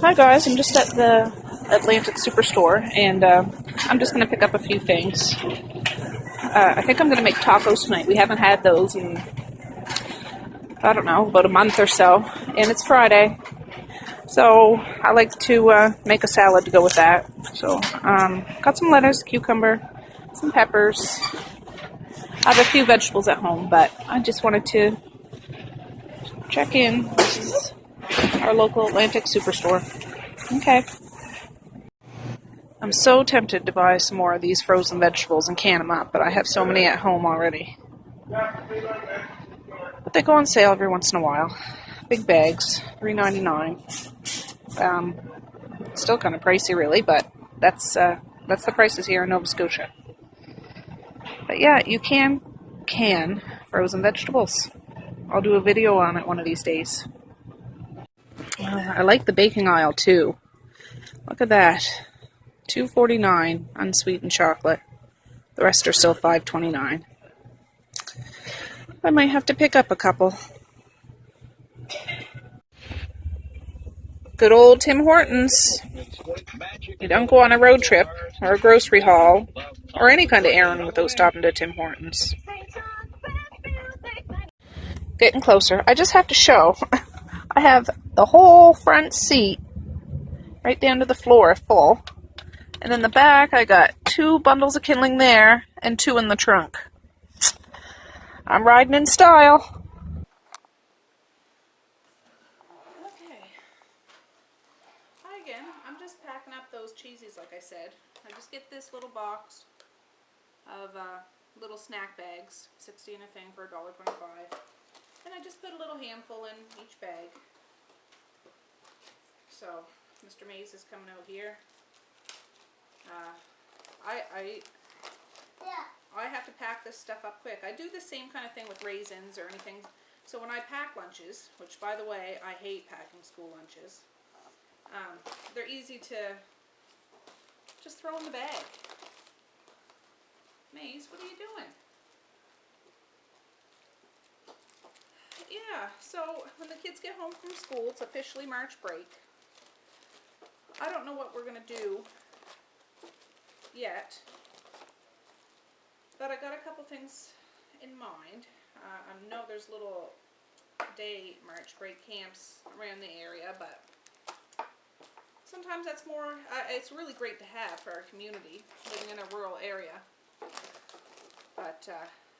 Hi guys, I'm just at the Atlantic Superstore and I'm just going to pick up a few things. I think I'm going to make tacos tonight. We haven't had those in, I don't know, about a month or so, and it's Friday. So I like to make a salad to go with that. So got some lettuce, cucumber, some peppers. I have a few vegetables at home, but I just wanted to check in. This is our local Atlantic Superstore. Okay. I'm so tempted to buy some more of these frozen vegetables and can them up, but I have so many at home already. But they go on sale every once in a while. Big bags, $3.99. Still kind of pricey, really, but that's the prices here in Nova Scotia. But yeah, you can frozen vegetables. I'll do a video on it one of these days. I like the baking aisle too. Look at that. $2.49 unsweetened chocolate. The rest are still $5.29. I might have to pick up a couple. Good old Tim Hortons. You don't go on a road trip or a grocery haul or any kind of errand without stopping to Tim Hortons. Getting closer. I just have to show. I have the whole front seat right down to the floor full. And in the back, I got 2 bundles of kindling there and 2 in the trunk. I'm riding in style. Okay. Hi again. I'm just packing up those cheesies, like I said. I just get this little box of little snack bags, 16 a thing for $1.25. And I just put a little handful in each bag. So, Mr. Mays is coming out here. I have to pack this stuff up quick. I do the same kind of thing with raisins or anything. So when I pack lunches, which by the way, I hate packing school lunches, they're easy to just throw in the bag. Maze, what are you doing? Yeah, so when the kids get home from school, it's officially March break. I don't know what we're going to do yet, but I got a couple things in mind. I know there's little day March break camps around the area, but sometimes that's more, it's really great to have for our community, living in a rural area. But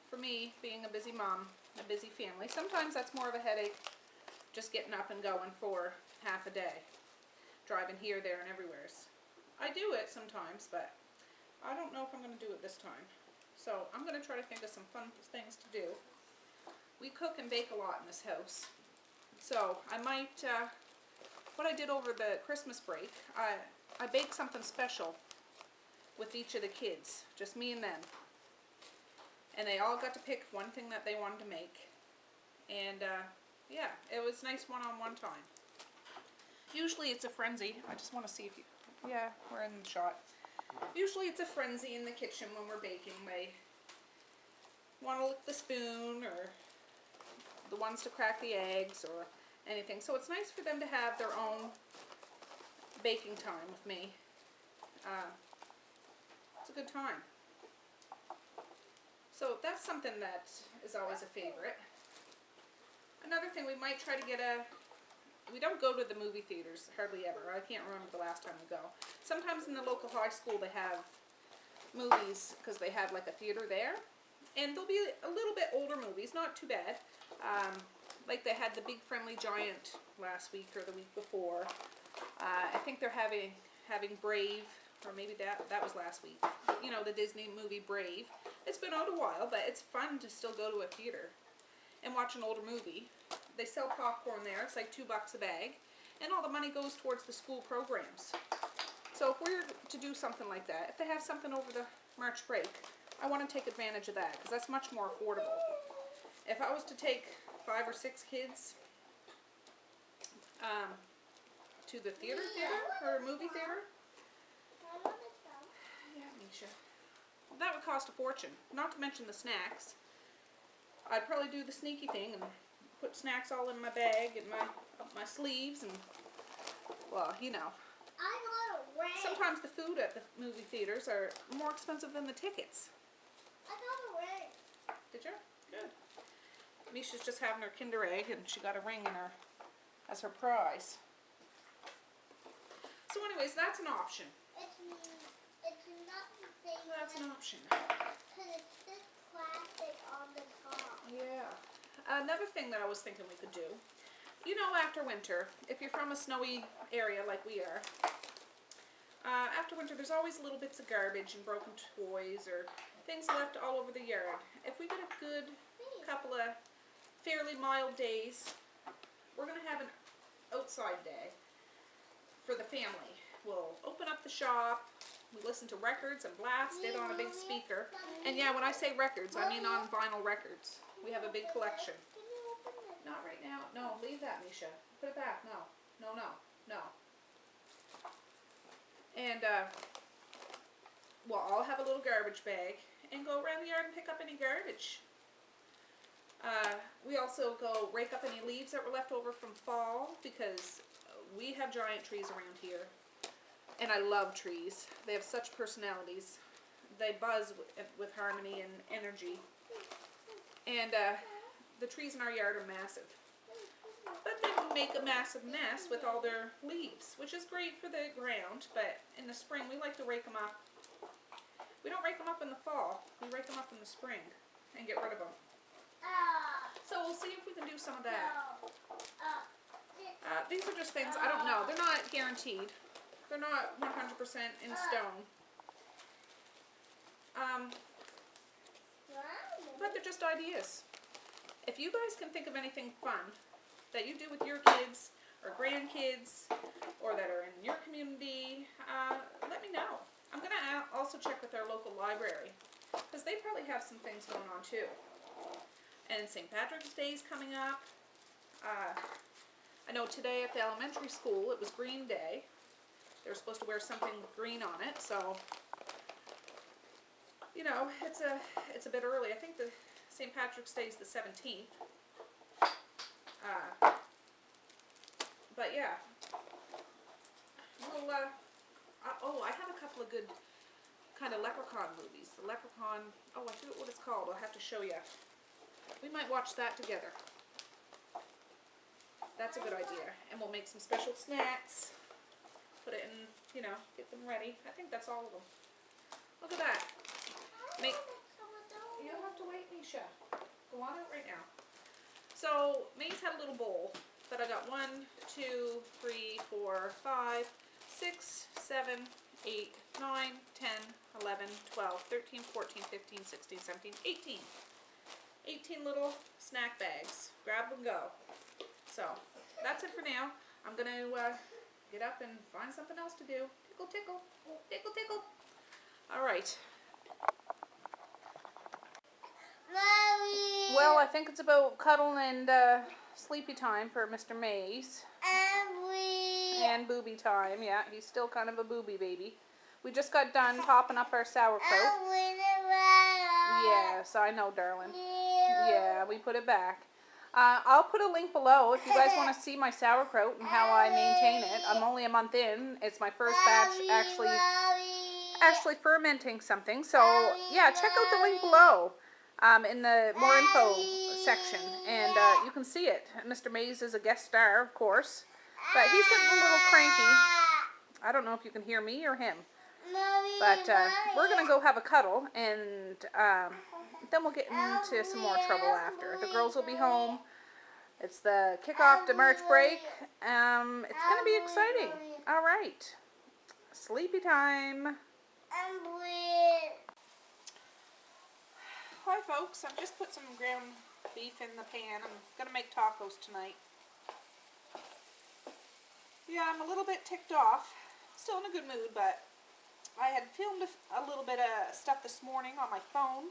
for me, being a busy mom, a busy family, sometimes that's more of a headache, just getting up and going for half a day, driving here, there, and everywhere. I do it sometimes, but I don't know if I'm going to do it this time. So I'm going to try to think of some fun things to do. We cook and bake a lot in this house. So I might, what I did over the Christmas break, I baked something special with each of the kids, just me and them. And they all got to pick one thing that they wanted to make. And yeah, it was nice one-on-one time. Usually it's a frenzy. I just want to see if you, yeah, we're in the shot. Usually it's a frenzy in the kitchen when we're baking. They want to lick the spoon or the ones to crack the eggs or anything. So it's nice for them to have their own baking time with me. It's a good time. So that's something that is always a favorite. Another thing, we might try to get we don't go to the movie theaters hardly ever. I can't remember the last time we go. Sometimes in the local high school they have movies because they have like a theater there. And there'll be a little bit older movies, not too bad. Like they had The Big Friendly Giant last week or the week before. I think they're having Brave, or maybe that was last week. You know, the Disney movie Brave. It's been out a while, but it's fun to still go to a theater and watch an older movie. They sell popcorn there. It's like $2 a bag. And all the money goes towards the school programs. So if we're to do something like that, if they have something over the March break, I want to take advantage of that because that's much more affordable. If I was to take 5 or 6 kids to the theater or a movie theater, yeah, Misha, well, that would cost a fortune. Not to mention the snacks. I'd probably do the sneaky thing and put snacks all in my bag and up my sleeves and Well, you know, I got a ring. sometimes the food at the movie theaters are more expensive than the tickets. I got a ring. Did you? Good. Misha's just having her Kinder Egg, and she got a ring in her as her prize. So anyways, that's an option. It's not the same. That's an option. Because it's this plastic on the top. Yeah. Another thing that I was thinking we could do, you know, after winter, if you're from a snowy area like we are, after winter there's always little bits of garbage and broken toys or things left all over the yard. If we get a good couple of fairly mild days, we're going to have an outside day for the family. We'll open up the shop, we listen to records and blast it on a big speaker. And yeah, when I say records, I mean on vinyl records. We have a big collection. Can you open it? Not right now. No, leave that, Misha. Put it back. No. No, no, no. And, well, I'll have a little garbage bag and go around the yard and pick up any garbage. We also go rake up any leaves that were left over from fall, because we have giant trees around here. And I love trees. They have such personalities. They buzz with harmony and energy. And the trees in our yard are massive. But they make a massive mess with all their leaves, which is great for the ground, but in the spring we like to rake them up. We don't rake them up in the fall, we rake them up in the spring and get rid of them. So we'll see if we can do some of that. These are just things, I don't know, they're not guaranteed. They're not 100% in stone. But they're just ideas. If you guys can think of anything fun that you do with your kids or grandkids or that are in your community, let me know. I'm going to also check with our local library, because they probably have some things going on too. And St. Patrick's Day is coming up. I know today at the elementary school it was Green Day. They were supposed to wear something with green on it, so you know, it's a bit early. I think the St. Patrick's Day is the 17th. But yeah. Well, oh, I have a couple of good kind of leprechaun movies. The leprechaun, oh, I forget what it's called. I'll have to show you. We might watch that together. That's a good idea. And we'll make some special snacks. Put it in, you know, get them ready. I think that's all of them. Look at that. You'll have to wait, Misha. Go on out right now. So, May's had a little bowl that I got 1, 2, 3, 4, 5, 6, 7, 8, 9, 10, 11, 12, 13, 14, 15, 16, 17, 18. 18 little snack bags. Grab and go. So, that's it for now. I'm going to get up and find something else to do. Tickle, tickle. Tickle, tickle. All right. Mommy. Well, I think it's about cuddle and sleepy time for Mr. Mays. And booby time. Yeah, he's still kind of a booby baby. We just got done topping up our sauerkraut. Yes, I know, darling. Yeah, we put it back. I'll put a link below if you guys want to see my sauerkraut and how I maintain it. I'm only a month in. It's my first batch actually fermenting something. So, yeah, check out the link below in the more info section. And you can see it. Mr. Mays is a guest star, of course. But he's getting a little cranky. I don't know if you can hear me or him. But we're going to go have a cuddle, and then we'll get into some more trouble after. The girls will be home. It's the kickoff to March break. It's going to be exciting. All right. Sleepy time. Hi, folks. I've just put some ground beef in the pan. I'm going to make tacos tonight. Yeah, I'm a little bit ticked off. Still in a good mood, but I had filmed a little bit of stuff this morning on my phone,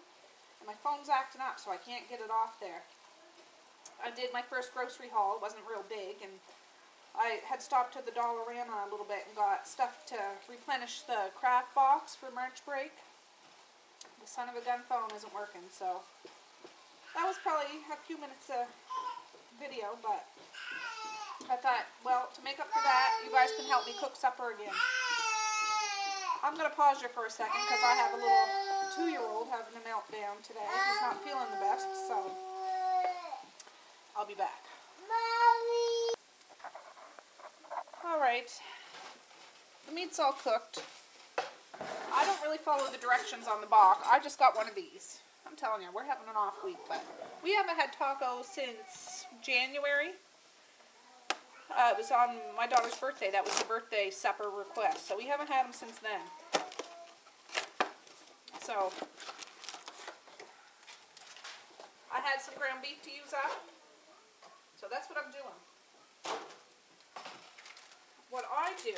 and my phone's acting up, so I can't get it off there. I did my first grocery haul. It wasn't real big, and I had stopped to the Dollarama a little bit and got stuff to replenish the craft box for March break. The son of a gun phone isn't working, so that was probably a few minutes of video, but I thought, well, to make up for that, you guys guys can help me cook supper again. I'm going to pause you for a second because I have a little 2-year-old having a meltdown today. He's not feeling the best, so I'll be back. Alright, the meat's all cooked. I don't really follow the directions on the box. I just got one of these. I'm telling you, we're having an off week, but we haven't had tacos since January. It was on my daughter's birthday. That was her birthday supper request. So we haven't had them since then. So I had some ground beef to use up. So that's what I'm doing. What I do,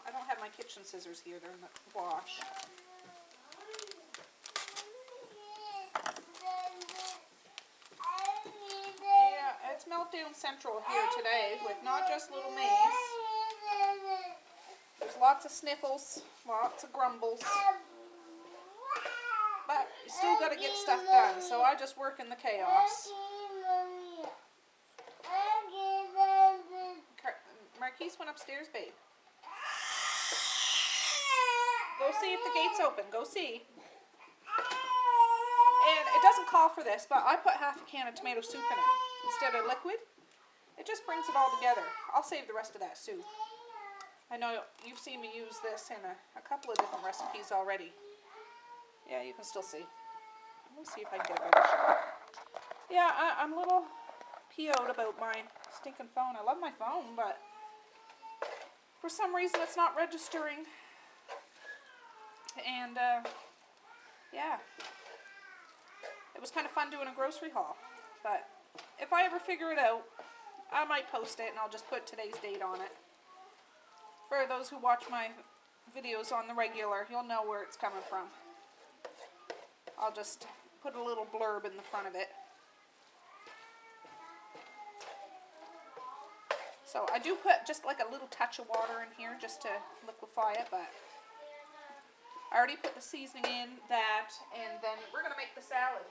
I don't have my kitchen scissors here. They're in the wash. Yeah, it's meltdown central here today with not just little Maze. There's lots of sniffles, lots of grumbles. But you still got to get stuff done, so I just work in the chaos. Marquise went upstairs, babe. Go see if the gate's open. Go see. And it doesn't call for this, but I put half a can of tomato soup in it instead of liquid. It just brings it all together. I'll save the rest of that soup. I know you've seen me use this in a couple of different recipes already. Yeah, you can still see. Let me see if I can get a better shot. Yeah, I'm a little PO'd about my stinking phone. I love my phone, but for some reason it's not registering. And, yeah. It was kind of fun doing a grocery haul. But if I ever figure it out, I might post it and I'll just put today's date on it. For those who watch my videos on the regular, you'll know where it's coming from. I'll just put a little blurb in the front of it. So I do put just like a little touch of water in here just to liquefy it, but I already put the seasoning in that, and then we're going to make the salad.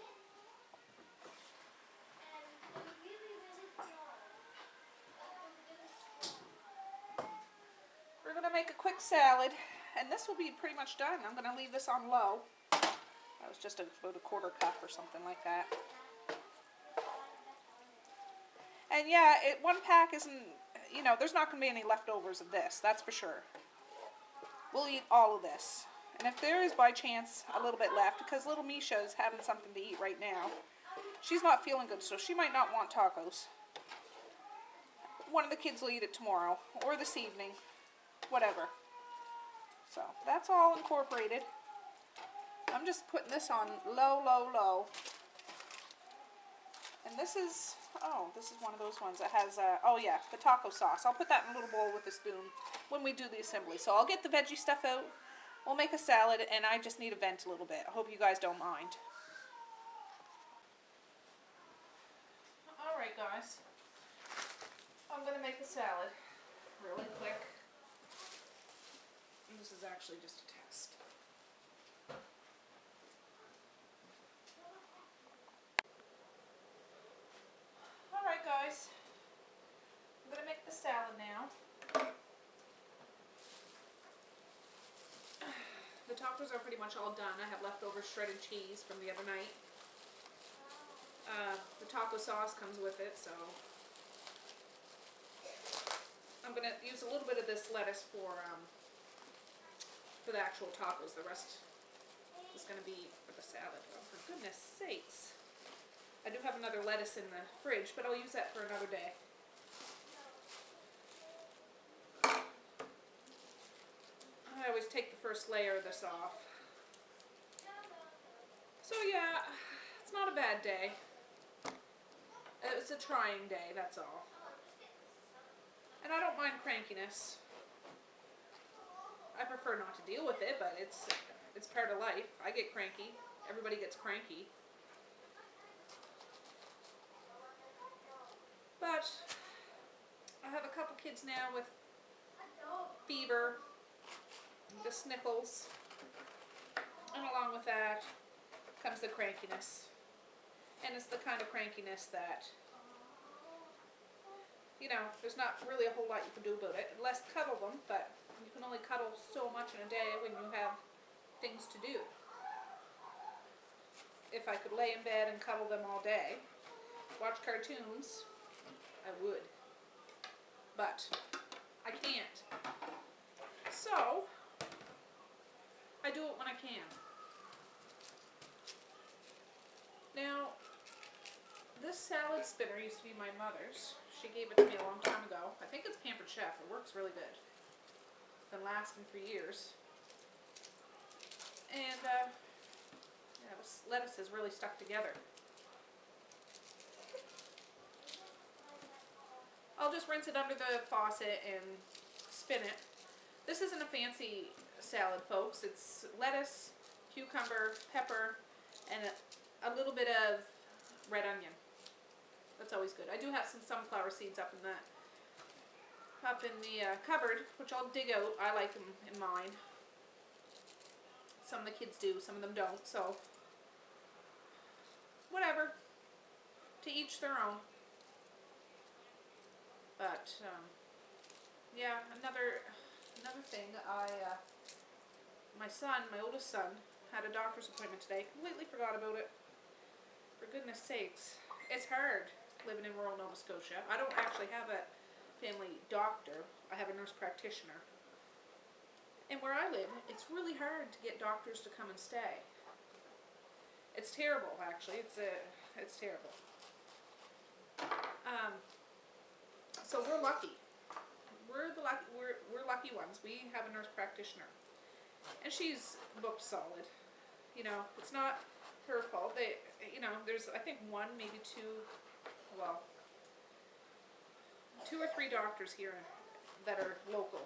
We're going to make a quick salad, and this will be pretty much done. I'm going to leave this on low. That was just about a quarter cup or something like that. And yeah, one pack isn't, you know, there's not going to be any leftovers of this, that's for sure. We'll eat all of this. And if there is by chance a little bit left, because little Misha is having something to eat right now, she's not feeling good, so she might not want tacos. One of the kids will eat it tomorrow, or this evening, whatever. So, that's all incorporated. I'm just putting this on low, low, low. And this is one of those ones that has, the taco sauce. I'll put that in a little bowl with a spoon when we do the assembly. So I'll get the veggie stuff out. We'll make a salad, and I just need to vent a little bit. I hope you guys don't mind. Alright, guys. I'm going to make the salad really quick. And this is actually just a test. Alright, guys. I'm going to make the salad now. The tacos are pretty much all done. I have leftover shredded cheese from the other night. The taco sauce comes with it, so I'm going to use a little bit of this lettuce for the actual tacos. The rest is going to be for the salad. Oh, for goodness sakes. I do have another lettuce in the fridge, but I'll use that for another day. I always take the first layer of this off. So yeah, it's not a bad day. It's a trying day, that's all. And I don't mind crankiness. I prefer not to deal with it, but it's part of life. I get cranky. Everybody gets cranky. But I have a couple kids now with fever, the sniffles, and along with that comes the crankiness. And it's the kind of crankiness that you know, there's not really a whole lot you can do about it, unless cuddle them, but you can only cuddle so much in a day when you have things to do. If I could lay in bed and cuddle them all day, watch cartoons, I would. But I can't. So I do it when I can. Now, this salad spinner used to be my mother's. She gave it to me a long time ago. I think it's Pampered Chef. It works really good. It's been lasting for years. And yeah, this lettuce is really stuck together. I'll just rinse it under the faucet and spin it. This isn't a fancy salad, folks. It's lettuce, cucumber, pepper, and a little bit of red onion. That's always good. I do have some sunflower seeds up in the cupboard, which I'll dig out. I like them in mine. Some of the kids do, some of them don't. So whatever. To each their own. But yeah, another thing. My oldest son, had a doctor's appointment today. Completely forgot about it. For goodness sakes, it's hard living in rural Nova Scotia. I don't actually have a family doctor. I have a nurse practitioner. And where I live, it's really hard to get doctors to come and stay. It's terrible, actually. It's terrible. So we're lucky. We're lucky ones. We have a nurse practitioner, and she's booked solid. You know, it's not her fault. There's I think one, maybe two, well, 2 or 3 doctors here that are local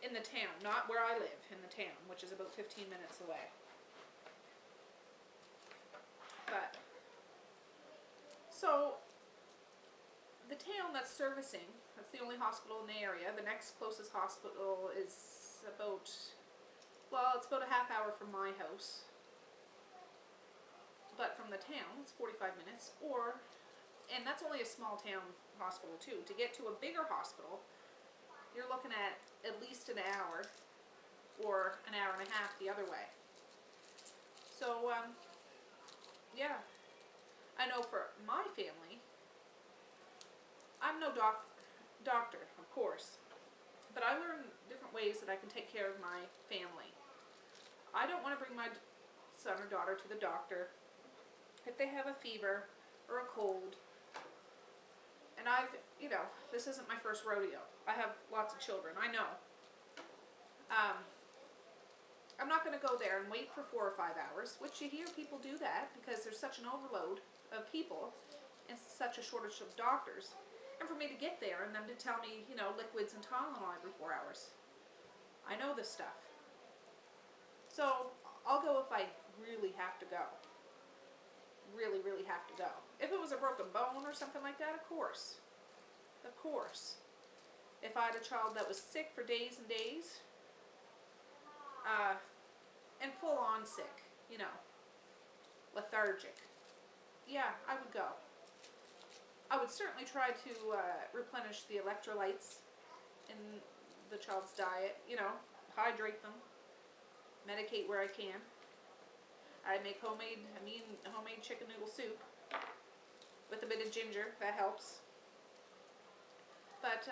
in the town, not where I live, in the town, which is about 15 minutes away. But so the town that's servicing, that's the only hospital in the area. The next closest hospital is about, well, it's about a half hour from my house. But from the town, it's 45 minutes. And that's only a small town hospital too. To get to a bigger hospital, you're looking at least an hour or an hour and a half the other way. So, yeah. I know for my family, I'm no doctor, of course, but I learned different ways that I can take care of my family. I don't want to bring my son or daughter to the doctor if they have a fever or a cold. And this isn't my first rodeo. I have lots of children, I know. I'm not going to go there and wait for 4 or 5 hours, which you hear people do that because there's such an overload of people and such a shortage of doctors. And for me to get there and them to tell me, liquids and Tylenol every 4 hours. I know this stuff. So I'll go if I really have to go. Really, really have to go. If it was a broken bone or something like that, of course. Of course. If I had a child that was sick for days and days, and full on sick, lethargic, yeah, I would go. I would certainly try to replenish the electrolytes in the child's diet, hydrate them, medicate where I can. I make homemade chicken noodle soup with a bit of ginger, that helps. But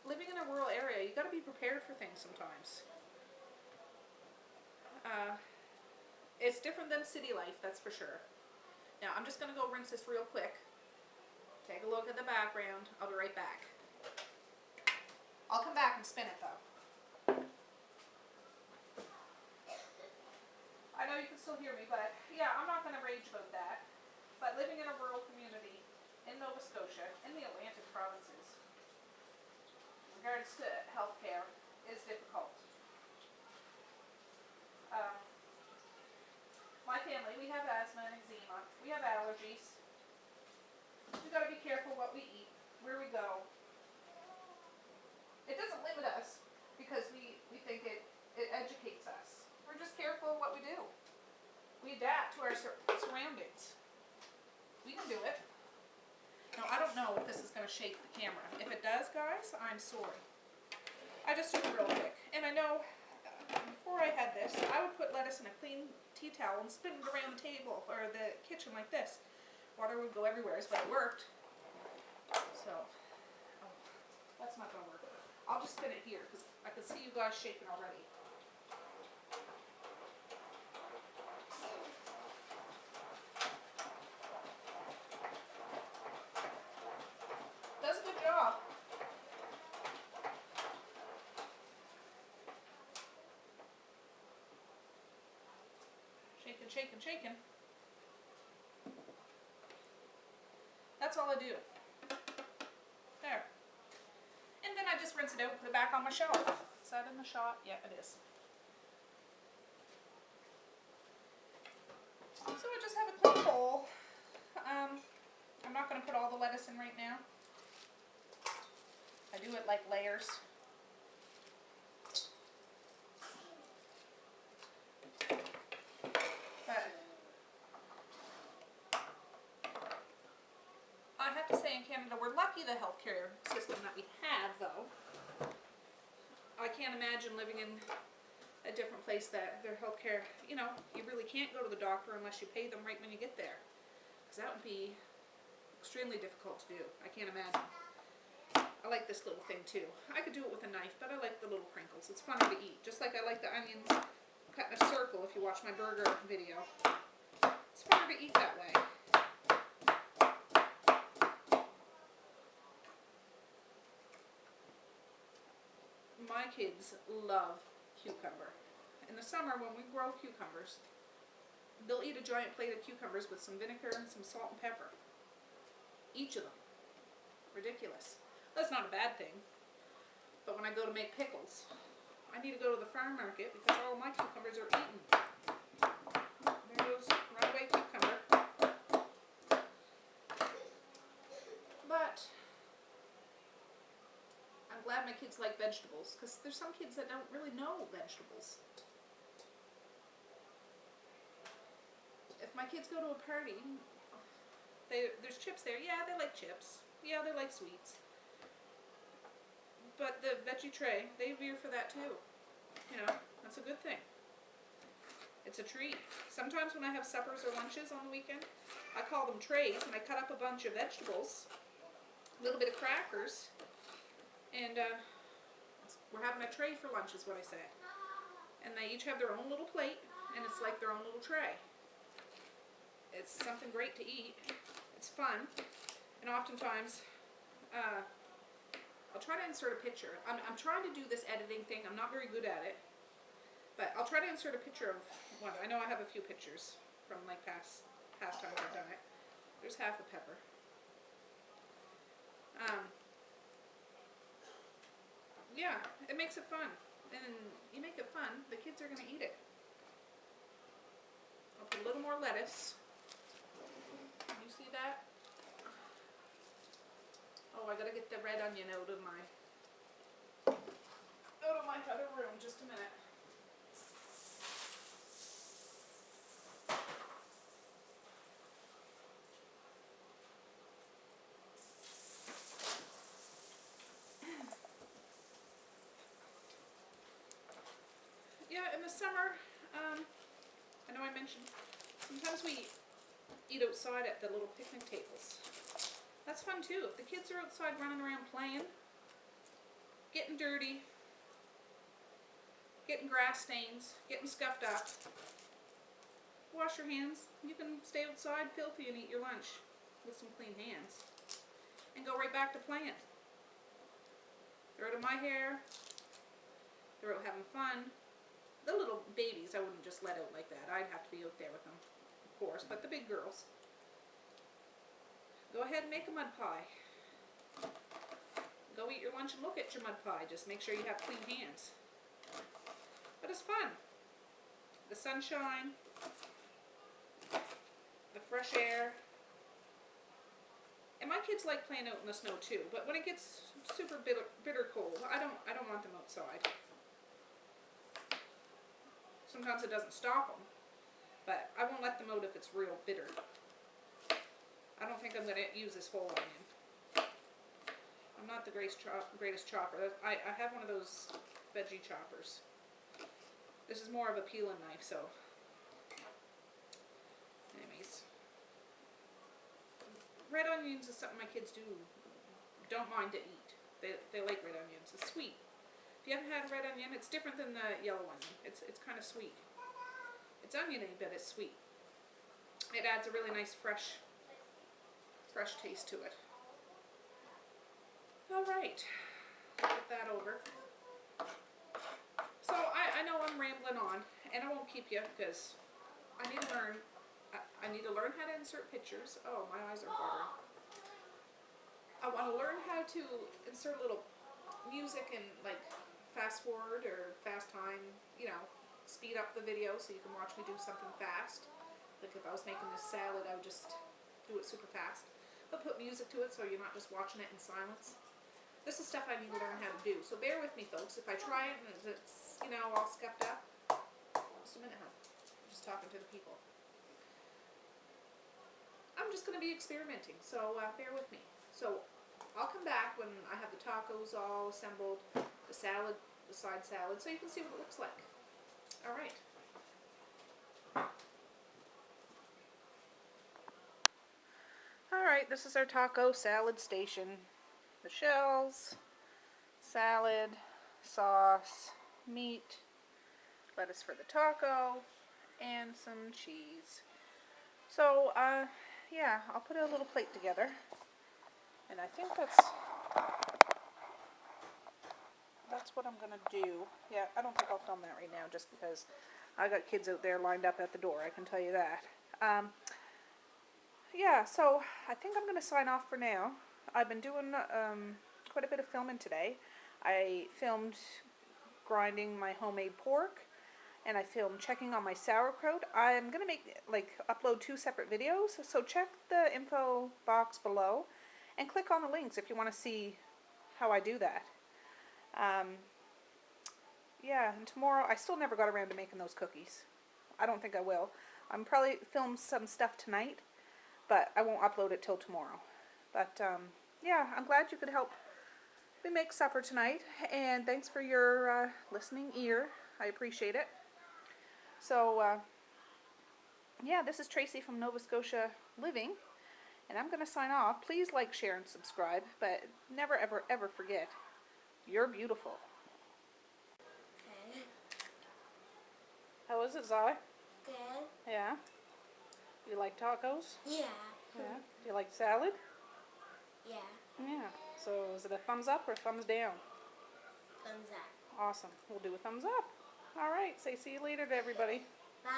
living in a rural area, you got to be prepared for things sometimes. It's different than city life, that's for sure. Now, I'm just going to go rinse this real quick. Take a look at the background. I'll be right back. I'll come back and spin it, though. I know you can still hear me, but yeah, I'm not going to rage about that. But living in a rural community in Nova Scotia, in the Atlantic provinces, in regards to healthcare, is difficult. My family, we have asthma and eczema. We have allergies. We got to be careful what we eat, where we go. It doesn't limit us because we think it educates us. We're just careful of what we do. We adapt to our surroundings. We can do it. Now, shake the camera. If it does, guys, I'm sorry. I just do it real quick. And I know before I had this, I would put lettuce in a clean tea towel and spin it around the table or the kitchen like this. Water would go everywhere, but it worked. So, oh, that's not gonna work. I'll just spin it here because I can see you guys shaking already. Does a good job. Shaking, shaking, shaking. That's all I do. There. And then I just rinse it out and put it back on my shelf. Is that in the shot? Yeah, it is. So I just have a clean bowl. I'm not going to put all the lettuce in right now. I do it like layers. But I have to say in Canada, we're lucky the healthcare system that we have, though. I can't imagine living in a different place that their healthcare, you know, you really can't go to the doctor unless you pay them right when you get there. Because that would be extremely difficult to do. I can't imagine. I like this little thing too. I could do it with a knife, but I like the little crinkles. It's funny to eat. Just like I like the onions cut in a circle if you watch my burger video. It's funner to eat that way. My kids love cucumber. In the summer when we grow cucumbers, they'll eat a giant plate of cucumbers with some vinegar and some salt and pepper. Each of them. Ridiculous. That's not a bad thing. But when I go to make pickles, I need to go to the farm market because all my cucumbers are eaten. There goes runaway cucumber. But I'm glad my kids like vegetables because there's some kids that don't really know vegetables. If my kids go to a party, there's chips there. Yeah, they like chips. Yeah, they like sweets. But the veggie tray, they veer for that too. You know, that's a good thing. It's a treat. Sometimes when I have suppers or lunches on the weekend, I call them trays and I cut up a bunch of vegetables, a little bit of crackers, and we're having a tray for lunch is what I say. And they each have their own little plate and it's like their own little tray. It's something great to eat. It's fun. And oftentimes, I'll try to insert a picture. I'm trying to do this editing thing. I'm not very good at it. But I'll try to insert a picture of one. I know I have a few pictures from like past times I've done it. There's half a pepper. Yeah, it makes it fun. And you make it fun, the kids are going to eat it. I'll put a little more lettuce. Can you see that? Oh, I gotta get the red onion out of my other room. Just a minute. Yeah, in the summer, I know I mentioned, sometimes we eat outside at the little picnic tables. That's fun too. If the kids are outside running around playing, getting dirty, getting grass stains, getting scuffed up, wash your hands. You can stay outside filthy and eat your lunch with some clean hands. And go right back to playing. They're out of my hair. They're out having fun. The little babies I wouldn't just let out like that. I'd have to be out there with them, of course. But the big girls. Go ahead and make a mud pie. Go eat your lunch and look at your mud pie. Just make sure you have clean hands. But it's fun. The sunshine, the fresh air. And my kids like playing out in the snow too. But when it gets super bitter cold, I don't want them outside. Sometimes it doesn't stop them. But I won't let them out if it's real bitter. I don't think I'm going to use this whole onion. I'm not the greatest chopper. I have one of those veggie choppers. This is more of a peeling knife, so. Anyways. Red onions is something my kids don't mind to eat. They like red onions. It's sweet. If you haven't had a red onion, it's different than the yellow onion. It's kind of sweet. It's oniony, but it's sweet. It adds a really nice fresh taste to it. All right, get that over. So I know I'm rambling on, and I won't keep you because I need to learn. I need to learn how to insert pictures. Oh, my eyes are watering. I want to learn how to insert little music and like fast forward or fast time, you know, speed up the video so you can watch me do something fast. Like if I was making this salad, I would just do it super fast. But put music to it so you're not just watching it in silence. This is stuff I need to learn how to do. So bear with me, folks. If I try it and it's, you know, all scuffed up, just a minute, huh? I'm just talking to the people. I'm just going to be experimenting, so bear with me. So I'll come back when I have the tacos all assembled, the salad, the side salad, so you can see what it looks like. All right. All right, this is our taco salad station. The shells, salad, sauce, meat, lettuce for the taco, and some cheese. So, yeah, I'll put a little plate together. And I think that's what I'm going to do. Yeah, I don't think I'll film that right now just because I got kids out there lined up at the door, I can tell you that. Yeah, so I think I'm going to sign off for now. I've been doing quite a bit of filming today. I filmed grinding my homemade pork, and I filmed checking on my sauerkraut. I'm going to upload 2 separate videos, so check the info box below and click on the links if you want to see how I do that. Yeah, and tomorrow, I still never got around to making those cookies. I don't think I will. I'm probably film some stuff tonight, but I won't upload it till tomorrow. But, yeah, I'm glad you could help me make supper tonight, and thanks for your listening ear. I appreciate it. So, yeah, this is Tracy from Nova Scotia Living, and I'm going to sign off. Please like, share, and subscribe, but never, ever, ever forget, you're beautiful. Okay. How is it, Zai? Good. Yeah? You like tacos? Yeah. Yeah. Do you like salad? Yeah. Yeah. So is it a thumbs up or a thumbs down? Thumbs up. Awesome. We'll do a thumbs up. All right. Say see you later to everybody. Bye.